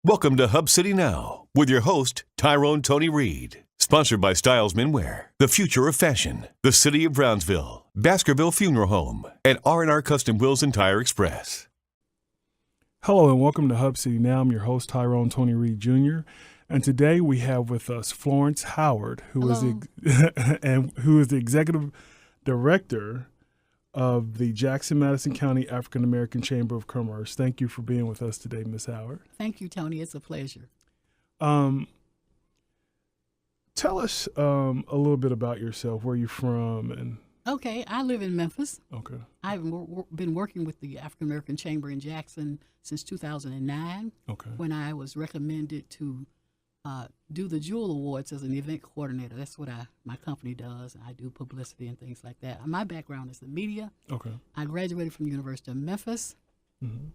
Welcome to Hub City Now with your host, Tyrone Tony Reed. Sponsored by Styles Menwear, the future of fashion, the city of Brownsville, Baskerville Funeral Home, and R&R Custom Wheels and Tire Express. Hello and welcome to Hub City Now. I'm your host, Tyrone Tony Reed Jr. And today we have with us Florence Howard, who is the executive director of the Jackson-Madison County African American Chamber of Commerce. Thank you for being with us today, Ms. Howard. Thank you, Tony. It's a pleasure. Tell us a little bit about yourself, where you're from. And Okay, I live in Memphis. Okay. I've been working with the African American Chamber in Jackson since 2009. Okay. When I was recommended to do the Jewel Awards as an event coordinator. That's what my company does. I do publicity and things like that. My background is the media. Okay. I graduated from the University of Memphis. Mm-hmm.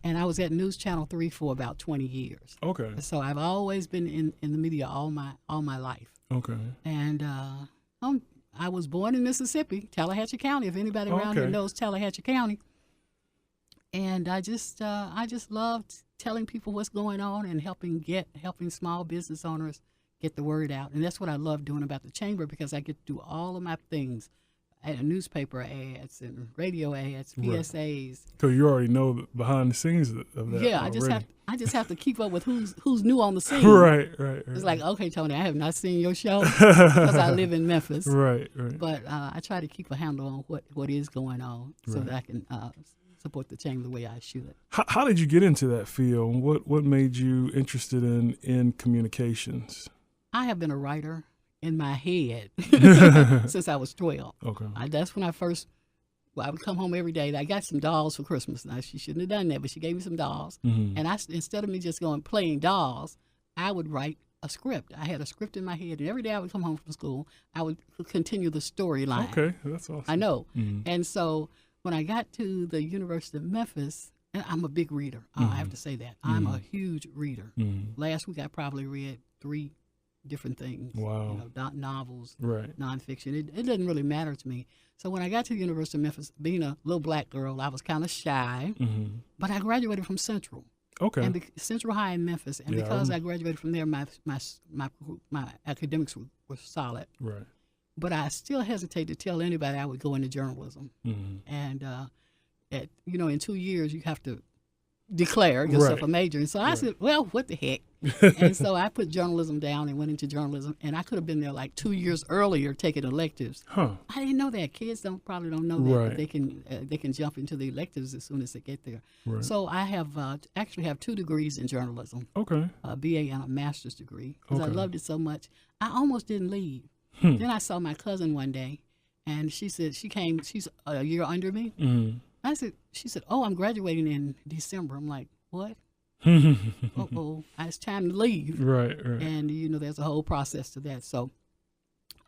And I was at News Channel 3 for about 20 years. Okay. So I've always been in the media all my life. Okay. And I was born in Mississippi, Tallahatchie County. If anybody around here knows Tallahatchie County, and I just loved telling people what's going on and helping small business owners get the word out. And that's what I love doing about the chamber, because I get to do all of my things. Newspaper ads and radio ads, PSAs. So you already know the behind the scenes of that. Yeah, already. I just have to keep up with who's new on the scene. Right. It's like, okay, Tony, I have not seen your show because I live in Memphis. Right. But I try to keep a handle on what is going on so that I can support the chamber the way I should. How did you get into that field? What made you interested in communications? I have been a writer in my head since I was 12. Okay. That's when I would come home every day. I got some dolls for Christmas. Now, she shouldn't have done that, but she gave me some dolls. Mm-hmm. And instead of me just going playing dolls, I would write a script. I had a script in my head, and every day I would come home from school, I would continue the storyline. Okay, that's awesome. I know. Mm-hmm. And so when I got to the University of Memphis, and I'm a big reader. I have to say that. I'm a huge reader. Mm-hmm. Last week I probably read 3 different things. Wow. Novels, nonfiction. It doesn't really matter to me. So when I got to the University of Memphis, being a little black girl, I was kind of shy, but I graduated from Central. Okay. And Central High in Memphis, and because I graduated from there, my academics were solid. Right. But I still hesitate to tell anybody I would go into journalism. Mm-hmm. And in 2 years you have to declare yourself a major. And so I said, well, what the heck? And so I put journalism down and went into journalism. And I could have been there like 2 years earlier taking electives. Huh. I didn't know that. Kids probably don't know that. Right. But they can jump into the electives as soon as they get there. Right. So I have actually have 2 degrees in journalism. Okay. A BA and a master's degree. Because I loved it so much. I almost didn't leave. Then I saw my cousin one day, and she said she's a year under me. Mm-hmm. She said, oh, I'm graduating in December. I'm like, what? It's time to leave. Right. And, there's a whole process to that. So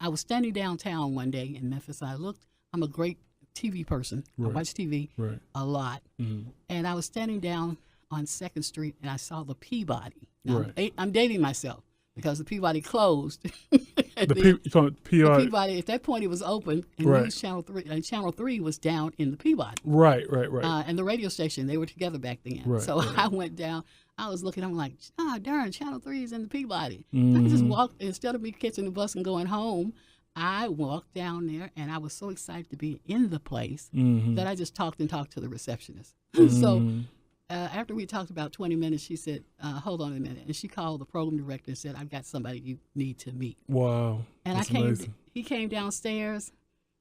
I was standing downtown one day in Memphis. I'm a great TV person. Right. I watch TV a lot. Mm-hmm. And I was standing down on 2nd Street, and I saw the Peabody. Now, Right. I'm dating myself because the Peabody closed. You call it The Peabody, at that point, it was open, and News Channel 3, and Channel 3 was down in the Peabody. Right. And the radio station, they were together back then. Right, So I went down. I was looking. I'm like, darn, Channel 3 is in the Peabody. Mm-hmm. I just walked, instead of me catching the bus and going home, I walked down there, and I was so excited to be in the place that I just talked to the receptionist. So after we talked about 20 minutes, she said, hold on a minute. And she called the program director and said, I've got somebody you need to meet. Wow. And That's amazing. He came downstairs.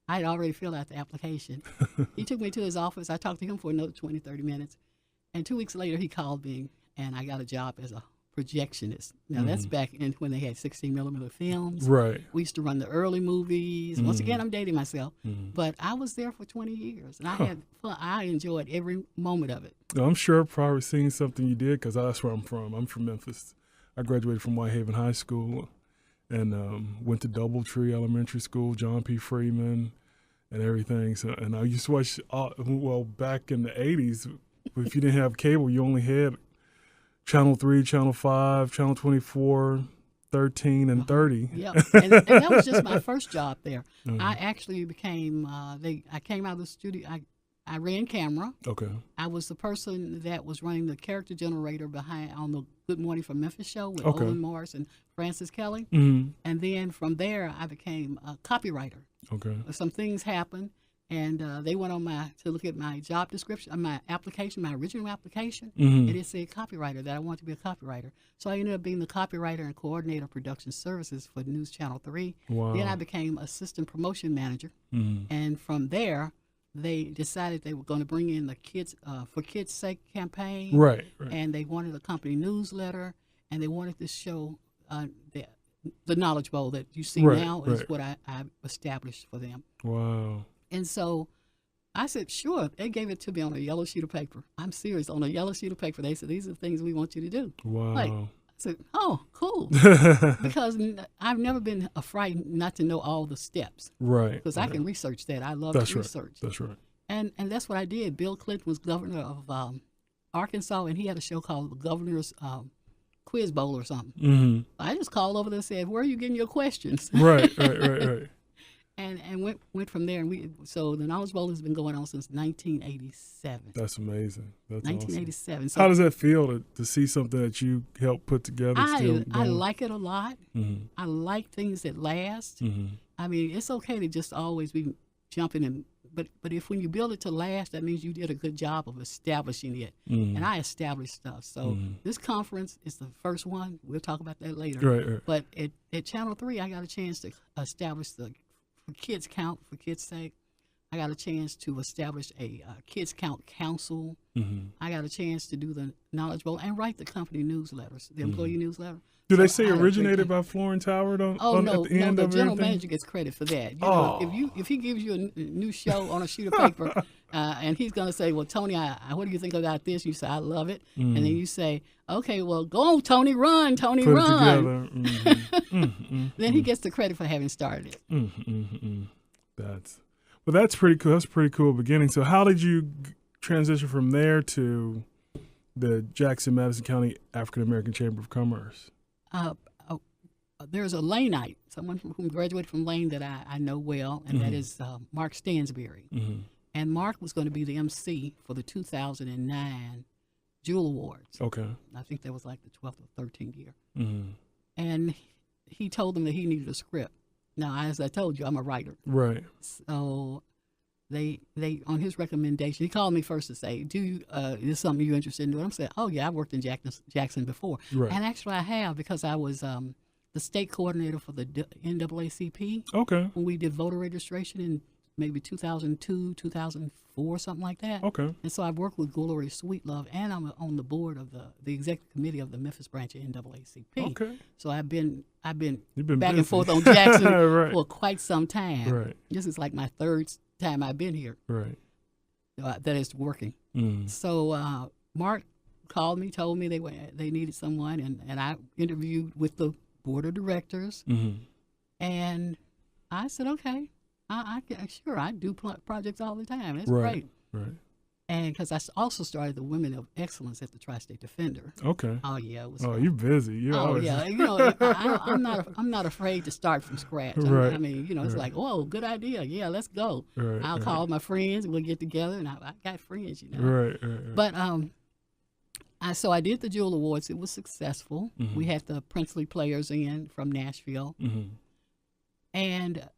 I had already filled out the application. He took me to his office. I talked to him for another 20, 30 minutes. And 2 weeks later, he called me, and I got a job as a projectionist. Now, that's back when they had 16-millimeter films. Right. We used to run the early movies. Once again, I'm dating myself. But I was there for 20 years, and I had fun. I enjoyed every moment of it. I'm sure I've probably seen something you did, because that's where I'm from. I'm from Memphis. I graduated from Whitehaven High School and went to DoubleTree Elementary School, John P. Freeman, and everything. So, and I used to watch, back in the 80s, if you didn't have cable, you only had Channel 3, Channel 5, Channel 24, 13, and 30. Yeah, and that was just my first job there. I actually became, I came out of the studio, I ran camera. Okay. I was the person that was running the character generator behind on the Good Morning from Memphis show with Okay. Olin Morris and Francis Kelly. Mm-hmm. And then from there, I became a copywriter. Okay. Some things happened, and they went on to look at my job description, my application, my original application, Mm-hmm. and it said copywriter, that I wanted to be a copywriter. So I ended up being the copywriter and coordinator of production services for News Channel 3. Wow. Then I became assistant promotion manager, Mm-hmm. and from there, they decided they were going to bring in the Kids for Kids' Sake campaign, Right. and they wanted a company newsletter, and they wanted to show the Knowledge Bowl that you see now is what I established for them. Wow. And so I said, sure. They gave it to me on a yellow sheet of paper. I'm serious, on a yellow sheet of paper. They said, these are the things we want you to do. Wow. Like, I said, oh, cool. Because I've never been afraid not to know all the steps. Right. Because I can research that. I love That's research. Right. That's right. And that's what I did. Bill Clinton was governor of Arkansas, and he had a show called the Governor's Quiz Bowl or something. Mm-hmm. I just called over there and said, where are you getting your questions? Right. And went from there. And so the Knowledge Bowl has been going on since 1987. That's amazing. That's 1987. Awesome. So How does that feel to see something that you helped put together? I like it a lot. Mm-hmm. I like things that last. Mm-hmm. I mean, it's okay to just always be jumping in, but if when you build it to last, that means you did a good job of establishing it. Mm-hmm. And I established stuff. So this conference is the first one. We'll talk about that later. Right. But at Channel 3, I got a chance to establish the Kids Count for Kids' Sake. I got a chance to establish a Kids Count Council. Mm-hmm. I got a chance to do the Knowledge Bowl and write the company newsletters, the employee newsletter. Do they So say I had a originated great time. by Florence Howard no, at the end the of general everything? manager gets credit for that. You know, if he gives you a new show on a sheet of paper, and he's going to say, well, Tony, what do you think about this? You say, I love it. And then you say, okay, well, go on, Tony, run, Tony, Put run. it together. Then he gets the credit for having started it. That's pretty cool. That's a pretty cool beginning. So how did you transition from there to the Jackson-Madison County African American Chamber of Commerce? There's a Laneite, someone who graduated from Lane that I know well, and that is Mark Stansberry. Mm-hmm. And Mark was going to be the MC for the 2009 Jewel Awards. Okay. I think that was like the 12th or 13th year. Mm-hmm. And he told them that he needed a script. Now, as I told you, I'm a writer. Right. So they on his recommendation, he called me first to say, is this something you're interested in doing? I'm saying, oh, yeah, I've worked in Jackson before. Right. And actually I have, because I was the state coordinator for the NAACP. Okay. When we did voter registration in maybe 2002, 2004, something like that. Okay. And so I've worked with Gloria Sweetlove, and I'm on the board of the executive committee of the Memphis branch of NAACP. Okay. So I've been You've back been busy. and forth on Jackson Right. for quite some time. Right. This is like my third time I've been here. Right. That is working. Mm. So Mark called me, told me they needed someone, and I interviewed with the board of directors, and I said, okay, I do projects all the time. It's great. Right. And because I also started the Women of Excellence at the Tri-State Defender. Okay. Oh yeah, it was. Oh, you're busy. You're always... yeah. I'm not afraid to start from scratch. Right. I mean, it's like, whoa, good idea. Yeah, let's go. Right, I'll call my friends. We'll get together, and I got friends, Right. But so I did the Jewel Awards. It was successful. Mm-hmm. We had the princely players in from Nashville, and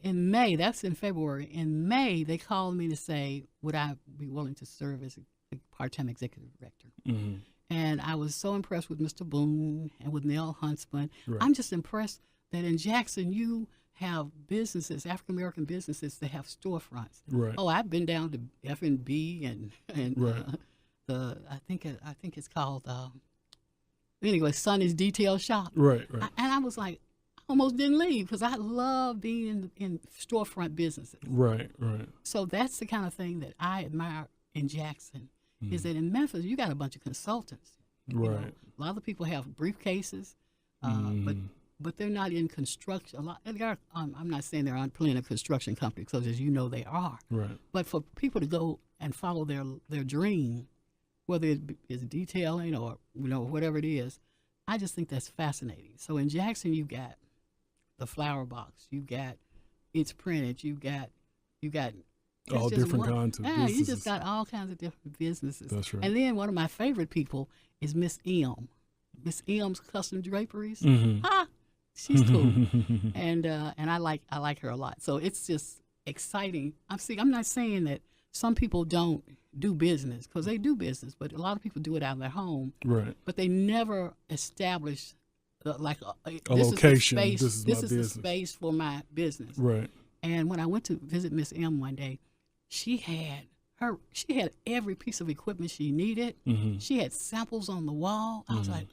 in May, that's in February. In May, they called me to say, would I be willing to serve as a part-time executive director? Mm-hmm. And I was so impressed with Mr. Boone and with Nell Huntsman. Right. I'm just impressed that in Jackson, you have businesses, African-American businesses that have storefronts. Right. Oh, I've been down to F&B and Right. I think it's called, anyway, Sonny's Detail Shop. Right. And I was like, almost didn't leave because I love being in storefront businesses. Right. So that's the kind of thing that I admire in Jackson, is that in Memphis, you got a bunch of consultants. Right. A lot of people have briefcases, but they're not in construction. I'm not saying there aren't plenty of construction companies, because as you know, they are. Right. But for people to go and follow their dream, whether it is detailing or whatever it is, I just think that's fascinating. So in Jackson, you got the flower box, you got It's Printed, you got All different kinds of businesses. You just got all kinds of different businesses. That's right. And then one of my favorite people is Miss M. Miss M's Custom Draperies. She's cool. and I like her a lot. So it's just exciting. I'm not saying that some people don't do business, because they do business, but a lot of people do it out of their home. Right. But they never establish a location. This is the space for my business. Right. And when I went to visit Miss M one day, she had every piece of equipment she needed. She had samples on the wall. I was like,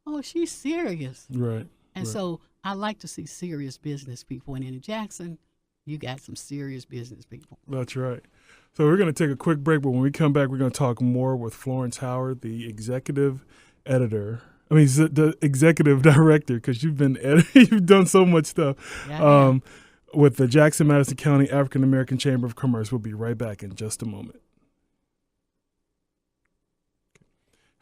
oh, she's serious. Right. And so I like to see serious business people. And in Jackson, you got some serious business people. That's right. So we're going to take a quick break, but when we come back, we're going to talk more with Florence Howard, the executive editor. The executive director, because you've done so much stuff. Yeah. With the Jackson-Madison County African American Chamber of Commerce. We'll be right back in just a moment.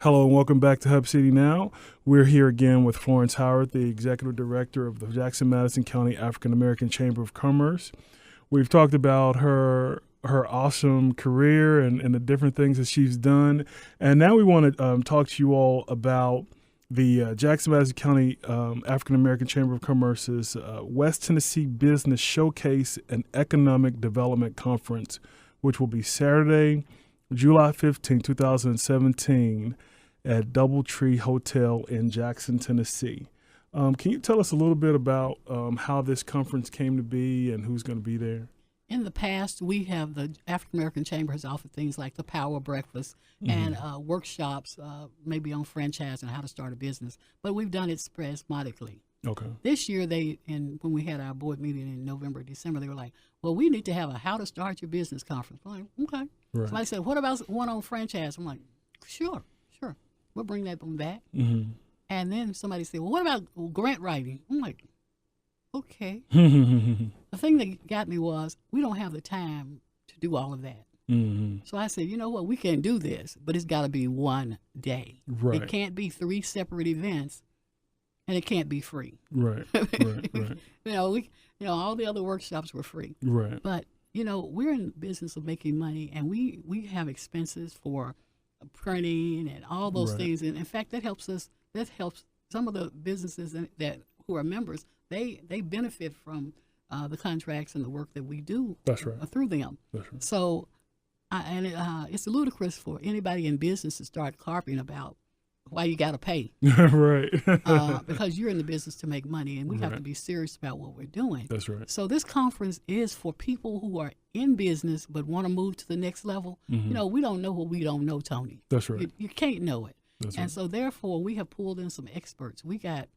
Hello and welcome back to Hub City Now. We're here again with Florence Howard, the executive director of the Jackson-Madison County African American Chamber of Commerce. We've talked about her awesome career and the different things that she's done. And now we want to talk to you all about the Jackson-Madison County African American Chamber of Commerce's West Tennessee Business Showcase and Economic Development Conference, which will be Saturday, July 15, 2017 at DoubleTree Hotel in Jackson, Tennessee. Can you tell us a little bit about how this conference came to be and who's going to be there? In the past, we have the African American Chamber has offered things like the Power Breakfast and workshops, maybe on franchise and how to start a business. But we've done it spasmodically. Okay. This year, when we had our board meeting in November, December, they were like, well, we need to have a How to Start Your Business conference. I'm like, okay. Right. Somebody said, what about one on franchise? I'm like, sure. We'll bring that one back. And then somebody said, well, what about grant writing? I'm like, okay. The thing that got me was we don't have the time to do all of that. So I said, you know what, we can do this, but it's got to be one day. Right. It can't be 3 separate events, and it can't be free. Right. All the other workshops were free. Right. But we're in the business of making money, and we have expenses for printing and all those things. And in fact, that helps some of the businesses that who are members. They benefit from the contracts and the work that we do. That's right. Through them. That's right. So, it's ludicrous for anybody in business to start carping about why you got to pay. Right. Because you're in the business to make money, and we have to be serious about what we're doing. That's right. So this conference is for people who are in business but want to move to the next level. We don't know what we don't know, Tony. That's right. You can't know it. That's right. So therefore, we have pulled in some experts. We got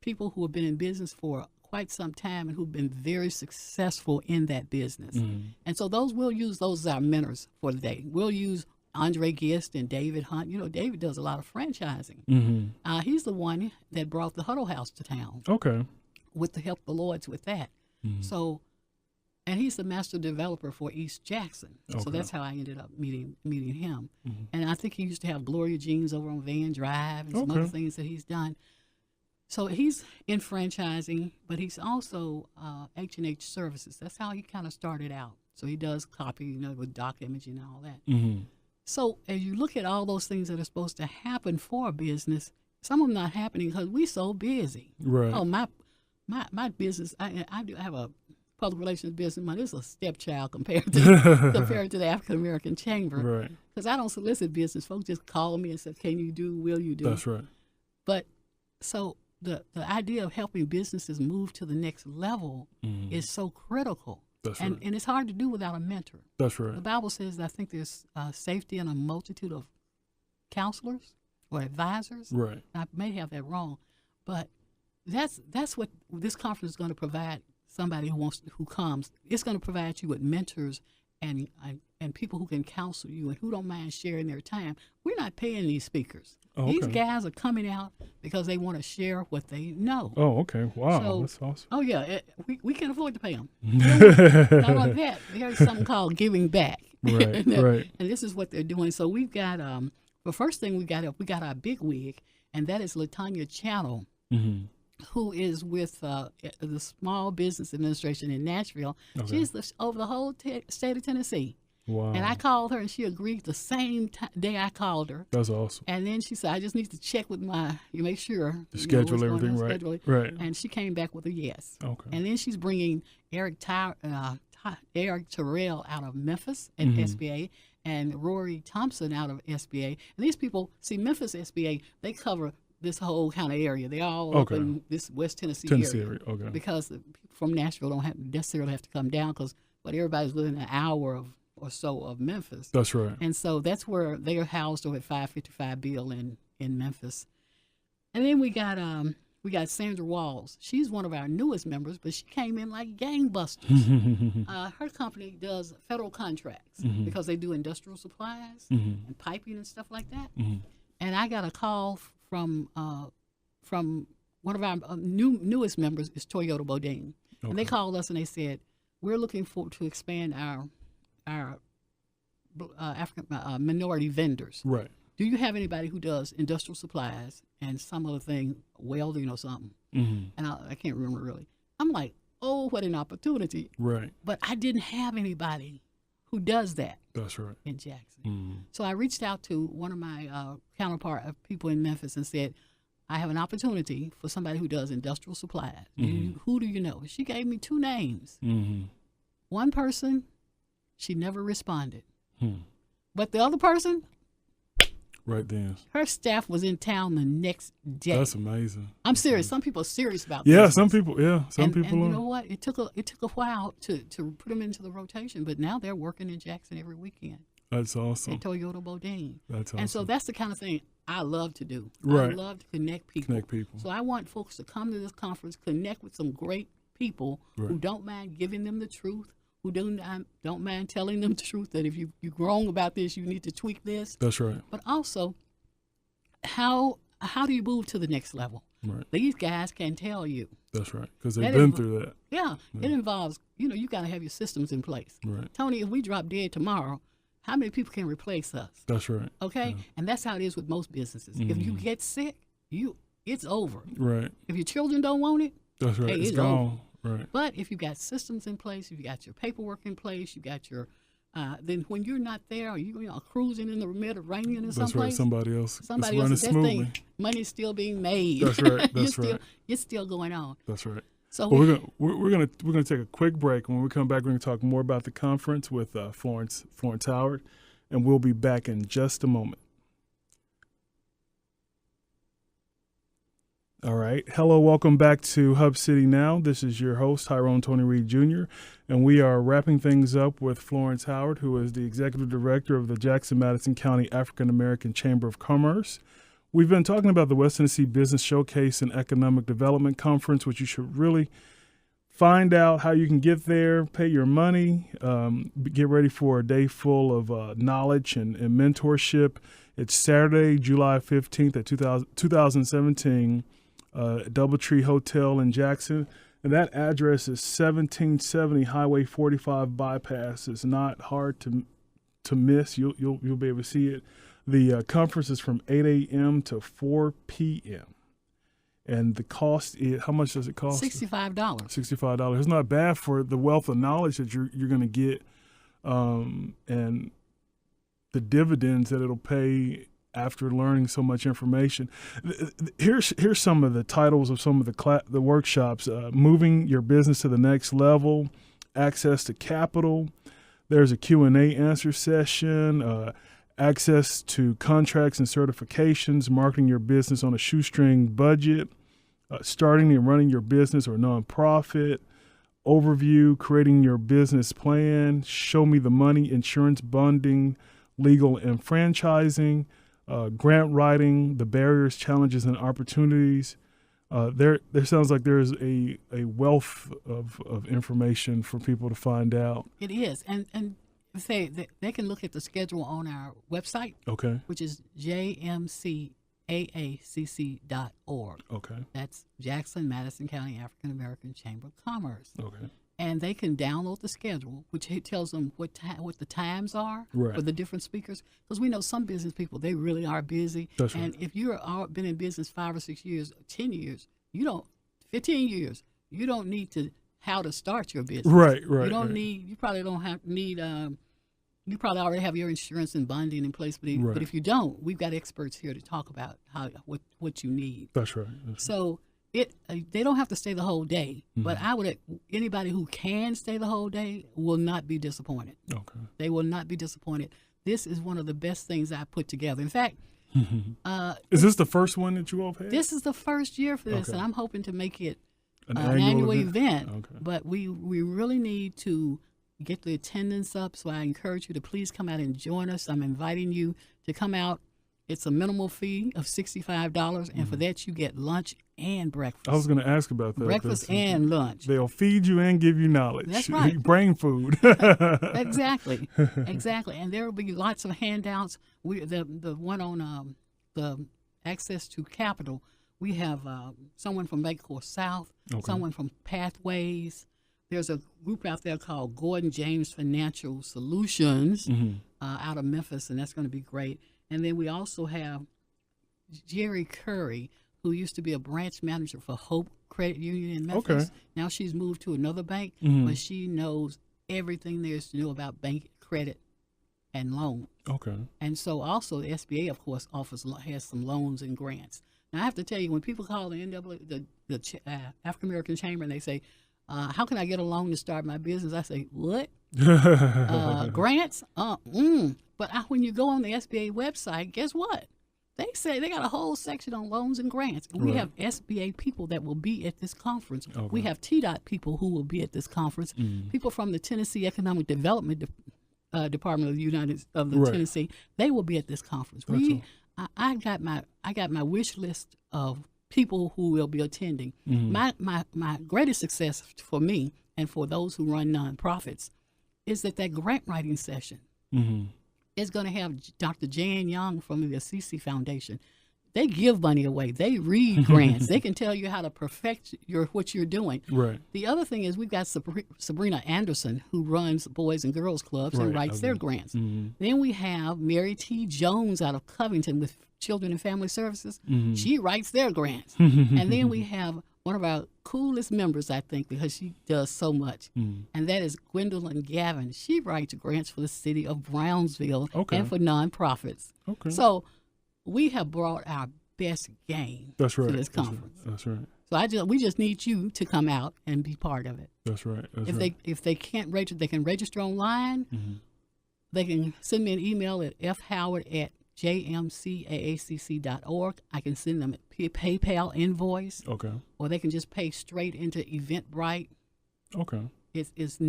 people who have been in business for quite some time and who've been very successful in that business. And so we'll use those as our mentors for the day. We'll use Andre Gist and David Hunt. David does a lot of franchising. He's the one that brought the Huddle House to town. Okay. With the help of the Lords with that. So, and he's the master developer for East Jackson. Okay. So that's how I ended up meeting him. And I think he used to have Gloria Jeans over on Van Drive and some other things that he's done. So he's in franchising, but he's also H&H Services. That's how he kind of started out. So he does copy, with doc imaging and all that. So as you look at all those things that are supposed to happen for a business, some of them not happening because we're so busy. Right. Oh, my business, I do have a public relations business. This is a stepchild compared to the African American Chamber. Right. Because I don't solicit business. Folks just call me and say, can you do, will you do? That's right. But so the idea of helping businesses move to the next level is so critical. That's right. And it's hard to do without a mentor. That's right. The Bible says that I think there's safety in a multitude of counselors or advisors. Right. I may have that wrong, but that's what this conference is going to provide somebody who comes. It's going to provide you with mentors and people who can counsel you and who don't mind sharing their time. We're not paying these speakers. Oh, okay. These guys are coming out because they want to share what they know. Oh, okay. Wow, so, that's awesome. Oh, yeah. We can afford to pay them. Not like that. There's something called giving back. Right, right. And this is what they're doing. So we've got, the first thing we got our big wig, and that is LaTanya Channel. who is with the Small Business Administration in Nashville. Okay. She's over the whole state of Tennessee. Wow. And I called her, and she agreed the same day I called her. That's awesome. And then she said, I just need to check with you make sure. Schedule everything right. Schedule it. Right. And she came back with a yes. Okay. And then she's bringing Eric Terrell out of Memphis at SBA, and Rory Thompson out of SBA. And these people, see, Memphis SBA, they cover this whole kind of area. They're all up in this West Tennessee area. Okay. Because the people from Nashville don't necessarily have to come down, but everybody's within an hour or so of Memphis. That's right. And so that's where they are housed over at 555 Bill in Memphis. And then we got Sandra Walls. She's one of our newest members, but she came in like gangbusters. Her company does federal contracts because they do industrial supplies and piping and stuff like that. And I got a call from one of our newest members is Toyota Bodine. Okay. And they called us and they said, we're looking to expand our African minority vendors. Right. Do you have anybody who does industrial supplies and some other thing, welding or something? And I can't remember really. I'm like, oh, what an opportunity. Right. But I didn't have anybody who does that. That's right. In Jackson. So I reached out to one of my counterpart people in Memphis and said, I have an opportunity for somebody who does industrial supplies. Who do you know? She gave me 2 names. One person, she never responded. But the other person, right then, her staff was in town the next day. That's amazing. I'm serious. Some people are serious about this. Yeah, some people. Yeah, some people. And you know what? It took a while to put them into the rotation, but now they're working in Jackson every weekend. That's awesome. At Toyota Bodine. That's awesome. And so that's the kind of thing I love to do. Right. I love to connect people. So I want folks to come to this conference, connect with some great people who don't mind giving them the truth, who don't mind telling them the truth that if you're wrong about this, you need to tweak this. That's right. But also, how do you move to the next level? Right. These guys can tell you. That's right, because they've been through that. Yeah, it involves, you got to have your systems in place. Right. Tony, if we drop dead tomorrow, how many people can replace us? That's right. Okay? Yeah. And that's how it is with most businesses. If you get sick, it's over. Right. If your children don't want it, that's right. Hey, it's gone. Over. Right. But if you got systems in place, if you got your paperwork in place, you got your then when you're not there, or you're cruising in the Mediterranean or someplace, right. Somebody else is running smoothly. Money's still being made. That's right. That's right. It's still going on. That's right. So we're gonna take a quick break. When we come back, we're gonna talk more about the conference with Florence Howard, and we'll be back in just a moment. All right. Hello, welcome back to Hub City Now. This is your host, Tyrone Tony Reed Jr., and we are wrapping things up with Florence Howard, who is the Executive Director of the Jackson-Madison County African American Chamber of Commerce. We've been talking about the West Tennessee Business Showcase and Economic Development Conference, which you should really find out how you can get there, pay your money, get ready for a day full of knowledge and mentorship. It's Saturday, July 15th at 2017. DoubleTree Hotel in Jackson, and that address is 1770 Highway 45 bypass. It's not hard to miss. You'll be able to see it. The conference is from 8 a.m. to 4 p.m. And the cost is, how much does it cost? $65. $65. It's not bad for the wealth of knowledge that you're going to get, and the dividends that it'll pay after learning so much information. Here's some of the titles of some of the workshops: moving your business to the next level, access to capital. There's a Q&A answer session, access to contracts and certifications, marketing your business on a shoestring budget, starting and running your business or nonprofit, overview, creating your business plan, show me the money, insurance bundling, legal and franchising, grant writing, the barriers, challenges, and opportunities. There sounds like there's a wealth of information for people to find out. It is, and say that they can look at the schedule on our website. Okay. Which is jmcaacc.org. Okay. That's Jackson-Madison County African American Chamber of Commerce. Okay. And they can download the schedule, which tells them what the times are for the different speakers. Because we know some business people, they really are busy. That's right. And if you've been in business 5 or 6 years, 10 years, you 15 years. You don't need how to start your business. Right. You don't need. You probably don't need. You probably already have your insurance and bonding in place, but if you don't, we've got experts here to talk about what you need. That's right. So they don't have to stay the whole day, but anybody who can stay the whole day will not be disappointed. Okay. They will not be disappointed. This is one of the best things I put together. In fact, is this the first one that you all had? This is the first year for this, Okay. and I'm hoping to make it an annual event. Okay. But we really need to get the attendance up, so I encourage you to please come out and join us. I'm inviting you to come out. It's a minimal fee of $65, and for that you get lunch and breakfast. I was going to ask about that. Breakfast and lunch. They'll feed you and give you knowledge. That's right. Brain food. Exactly. And there will be lots of handouts. The one on the access to capital, we have someone from BancorpSouth, someone from Pathways. There's a group out there called Gordon James Financial Solutions out of Memphis, and that's going to be great. And then we also have Jerry Curry, who used to be a branch manager for Hope Credit Union in Memphis. Okay. Now she's moved to another bank, but she knows everything there is to know about bank credit and loan. Okay. And so also the SBA, of course, has some loans and grants. Now I have to tell you, when people call the African American Chamber and they say, how can I get a loan to start my business? I say, what? Grants? But when you go on the SBA website, guess what? They say they got a whole section on loans and grants. We have SBA people that will be at this conference. Okay. We have TDOT people who will be at this conference. People from the Tennessee Economic Development Department of the Tennessee, they will be at this conference. I got my wish list of people who will be attending. My greatest success for me and for those who run nonprofits is that grant writing session is going to have Dr. Jan Young from the Assisi Foundation. They give money away. They read grants. They can tell you how to perfect what you're doing. Right. The other thing is we've got Sabrina Anderson, who runs Boys and Girls Clubs and writes their grants. Then we have Mary T. Jones out of Covington with Children and Family Services. She writes their grants. And then we have one of our coolest members, I think, because she does so much, and that is Gwendolyn Gavin. She writes grants for the city of Brownsville and for nonprofits. Okay. So we have brought our best game to this conference. That's right. So we just need you to come out and be part of it. That's right. If they can't register, they can register online. They can send me an email at fhoward@jmcaacc.org. I can send them a PayPal invoice. Okay. Or they can just pay straight into Eventbrite. Okay. It's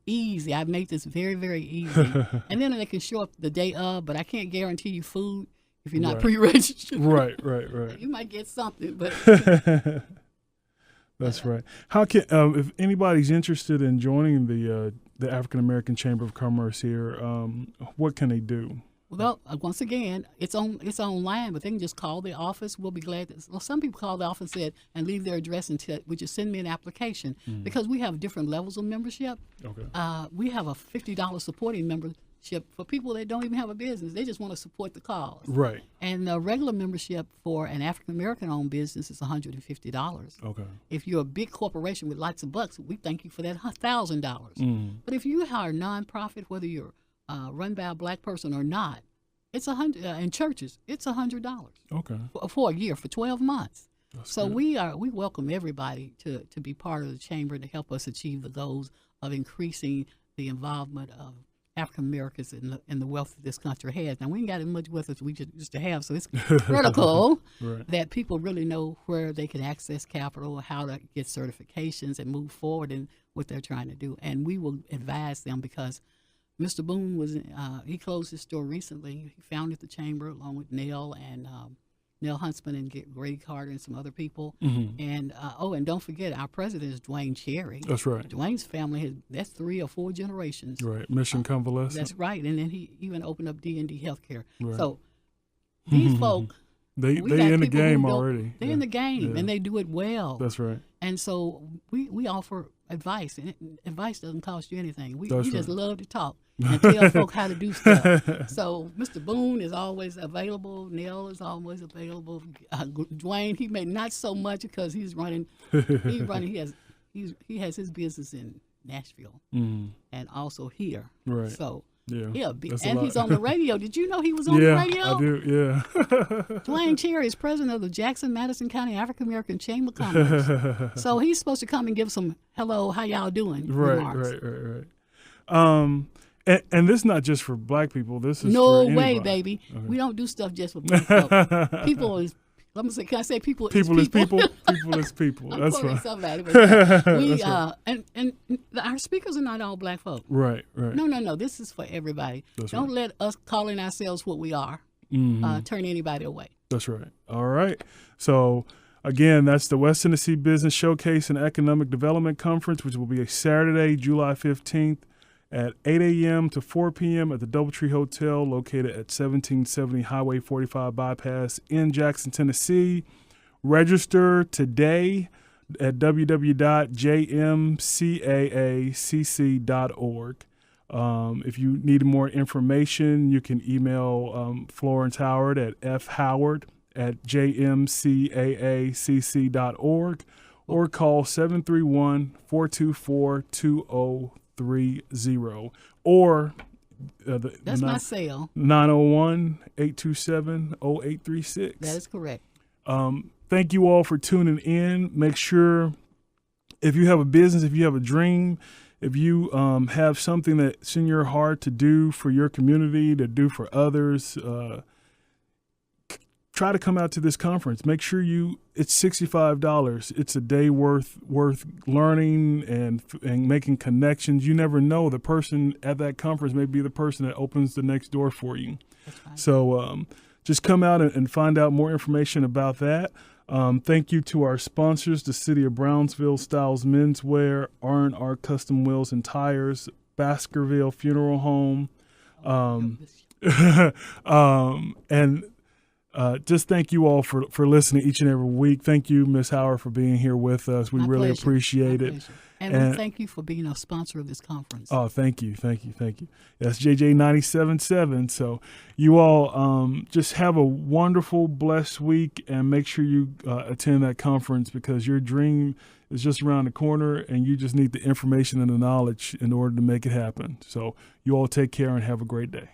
easy. I've made this very, very easy. And then they can show up the day of, but I can't guarantee you food if you're not pre-registered. Right. You might get something, but that's right. How can if anybody's interested in joining the African American Chamber of Commerce here, what can they do? Well, once again, it's online, but they can just call the office. We'll be glad. Some people call the office and leave their address and would you send me an application? Because we have different levels of membership. Okay. We have a $50 supporting membership for people that don't even have a business. They just want to support the cause. Right. And the regular membership for an African American owned business is $150. Okay. If you're a big corporation with lots of bucks, we thank you for that $1,000. But if you are a nonprofit, whether you're run by a black person or not, it's $100. In churches, it's $100. Okay. For a year, for 12 months. That's good. We welcome everybody to be part of the chamber to help us achieve the goals of increasing the involvement of African Americans in the wealth that this country has. Now, we ain't got as much wealth as we used to have, so it's critical that people really know where they can access capital, how to get certifications and move forward in what they're trying to do. And we will advise them because Mr. Boone he closed his store recently. He founded the chamber along with Nell Huntsman and Greg Carter and some other people. And and don't forget, our president is Dwayne Cherry. That's right. Dwayne's family that's 3 or 4 generations. Right. Mission Convalescent. That's right. And then he even opened up D&D Healthcare. Right. So these folk, they in the game already. They're in the game and they do it well. That's right. And so we offer advice, and advice doesn't cost you anything. We That's just right. love to talk and tell folk how to do stuff. So Mr. Boone is always available. Neil is always available. Dwayne, he may not so much because he's running. He has his business in Nashville and also here. Right. So. Yeah, And he's on the radio. Did you know he was on the radio? I do, yeah. Dwayne Cherry is president of the Jackson-Madison County African American Chamber of Commerce. So he's supposed to come and give some hello, how y'all doing remarks. Right. And this is not just for black people. This is no for way, anybody. baby. Okay. We don't do stuff just for black folk. People is. Let me say, can I say people is people? People is people. That's right. Somebody, but we and our speakers are not all black folk. Right. No. This is for everybody. Don't let us calling ourselves what we are turn anybody away. That's right. All right. So again, that's the West Tennessee Business Showcase and Economic Development Conference, which will be a Saturday, July 15th. At 8 a.m. to 4 p.m. at the DoubleTree Hotel located at 1770 Highway 45 Bypass in Jackson, Tennessee. Register today at www.jmcaacc.org. If you need more information, you can email Florence Howard at fhoward@jmcaacc.org or call 731-424-2030 or that's my cell 901-827-0836. That is correct. Thank you all for tuning in. Make sure if you have a business, if you have a dream, if you have something that's in your heart to do for your community, to do for others, try to come out to this conference. Make sure it's $65. It's a day worth learning and making connections. You never know. The person at that conference may be the person that opens the next door for you. Right. So just come out and find out more information about that. Thank you to our sponsors, the City of Brownsville Styles Menswear, R&R Custom Wheels and Tires, Baskerville Funeral Home, and just thank you all for listening each and every week. Thank you, Ms. Howard, for being here with us. We really appreciate it. And we thank you for being a sponsor of this conference. Oh, thank you. That's JJ 97.7. So you all just have a wonderful, blessed week, and make sure you attend that conference because your dream is just around the corner, and you just need the information and the knowledge in order to make it happen. So you all take care and have a great day.